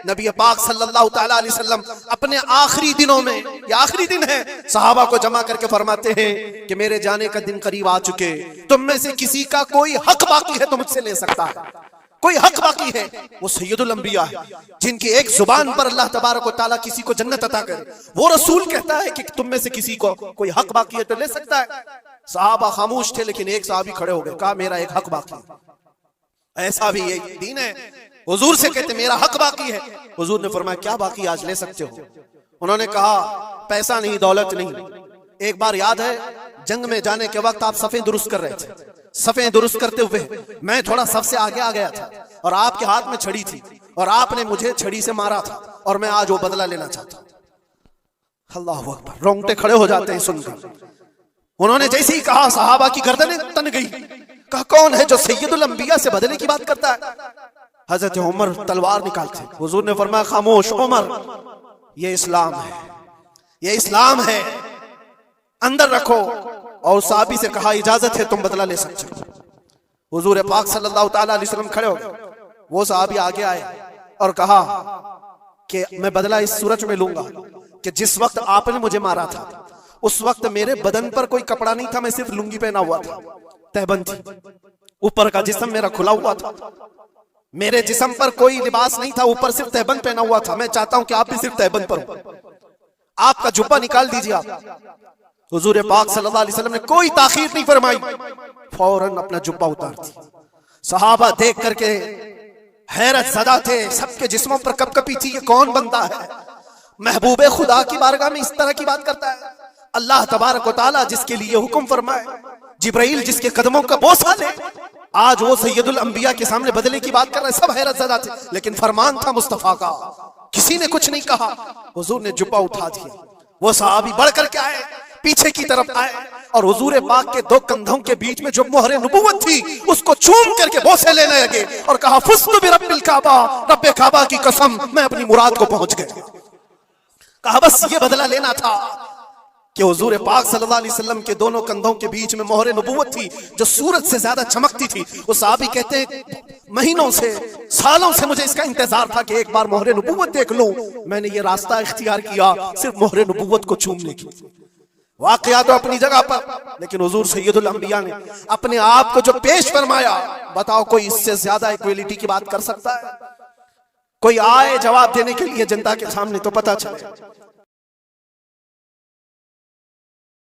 नबी पाक सल्लल्लाहु तआला अलैहि वसल्लम अपने आखिरी दिनों में, ये आखिरी दिन है, सहाबा को जमा करके फरमाते हैं कि मेरे जाने का दिन करीब आ चुके, तुम में से किसी का कोई हक बाकी है तो मुझसे ले सकता है, कोई हक बाकी है। वो सैयदुल अंबिया है, जिनकी एक जुबान पर अल्लाह तबारक व तआला किसी को जन्नत अता करे। वो रसूल कहता है कि तुम में से किसी को कोई हक बाकी है तो ले सकता है। सहाबा खामोश थे, लेकिन एक साहबी खड़े हो गए, कहा मेरा एक हक बाकी है। ऐसा भी ये दीन है। हुजूर से कहते मेरा हक बाकी है। हुजूर ने फरमाया क्या बाकी, आज ले सकते हो। उन्होंने कहा पैसा नहीं, दौलत नहीं। एक बार याद है जंग में जाने के वक्त आप सफ़ें दुरुस्त कर रहे थे, सफ़ें दुरुस्त करते हुए मैं थोड़ा सबसे आगे आ गया था और आपके हाथ में छड़ी थी और आपने मुझे छड़ी से मारा था और मैं आज वो बदला लेना चाहता हूं। अल्लाह अकबर, रोंगटे खड़े हो जाते हैं सुनकर। उन्होंने जैसे ही कहा सहाबा की गर्दनें तन गई। कहा कौन है जो सैयदुल अंबिया से बदले की बात करता है? हजरत उमर तलवार निकालते। हुजूर ने फरमाया खामोश उमर, ये इस्लाम है, ये इस्लाम है, अंदर रखो। और साहबी से कहा इजाजत है, तुम बदला ले सकते हो। हुजूर पाक सल्लल्लाहु तआला अलैहि वसल्लम खड़े हो गए। वो साहबी आगे आए और कहा कि मैं बदला इस सूरत में लूंगा कि जिस वक्त आपने मुझे मारा था उस वक्त मेरे बदन पर कोई कपड़ा नहीं था, मैं सिर्फ लुंगी पहना हुआ था, तहबंद थी, ऊपर का जिस्म मेरा खुला हुआ था, मेरे जिस्म पर कोई लिबास नहीं था, ऊपर सिर्फ तहबंद पहना हुआ था। मैं चाहता हूं कि आप भी सिर्फ तहबंद पर हो, आपका जुब्बा निकाल दीजिए आप। हुजूर पाक सल्लल्लाहु अलैहि वसल्लम ने कोई ताखीर नहीं फरमाई, फौरन अपना जुब्बा उतार दिया। सहाबा देख करके हैरत ज़दा थे, सबके जिस्मों पर कपकपी थी, ये कौन बंदा है, महबूबे खुदा की बारगाह में इस तरह की बात करता है। अल्लाह तबारक व तआला जिसके लिए हुक्म फरमाए, जिब्राइल जिसके कदमों का बोसा ले, आज वो सैयदुल अंबिया के सामने बदले की बात कर रहे हैं। सब हैरत ज़दा थे, लेकिन फरमान था मुस्तफा का, किसी ने कुछ नहीं कहा। हुजूर ने जुब्बा उठा दिया। वो सहाबी बढ़ करके आए, पीछे की तरफ आए और हुजूर पाक के दो कंधों के बीच में जो मोहरे नबुव्वत थी उसको चूम करके बोसे लेने लगे और कहा फुस्तु बिरब्बिल काबा, रब्बे काबा की कसम, मैं अपनी मुराद को पहुंच गए। कहा बस ये बदला लेना था कि हुजूर पाक सल्लल्लाहु अलैहि वसल्लम के दोनों कंधों के बीच में मोहरे नबुव्वत थी जो सूरज से ज्यादा चमकती थी। वो साहबी कहते हैं महीनों से, सालों से मुझे इसका इंतजार था कि एक बार मोहरे नबुव्वत देख लूं। मैंने ये रास्ता इख्तियार किया सिर्फ मोहरे नबुव्वत को चूमने की। वाकया तो अपनी जगह पर, लेकिन हुजूर सैयदुल अंबिया ने अपने आप को जो पेश फरमाया, बताओ कोई इससे ज्यादा इक्वालिटी की बात कर सकता है? कोई आए जवाब देने के लिए जनता के सामने तो पता चले।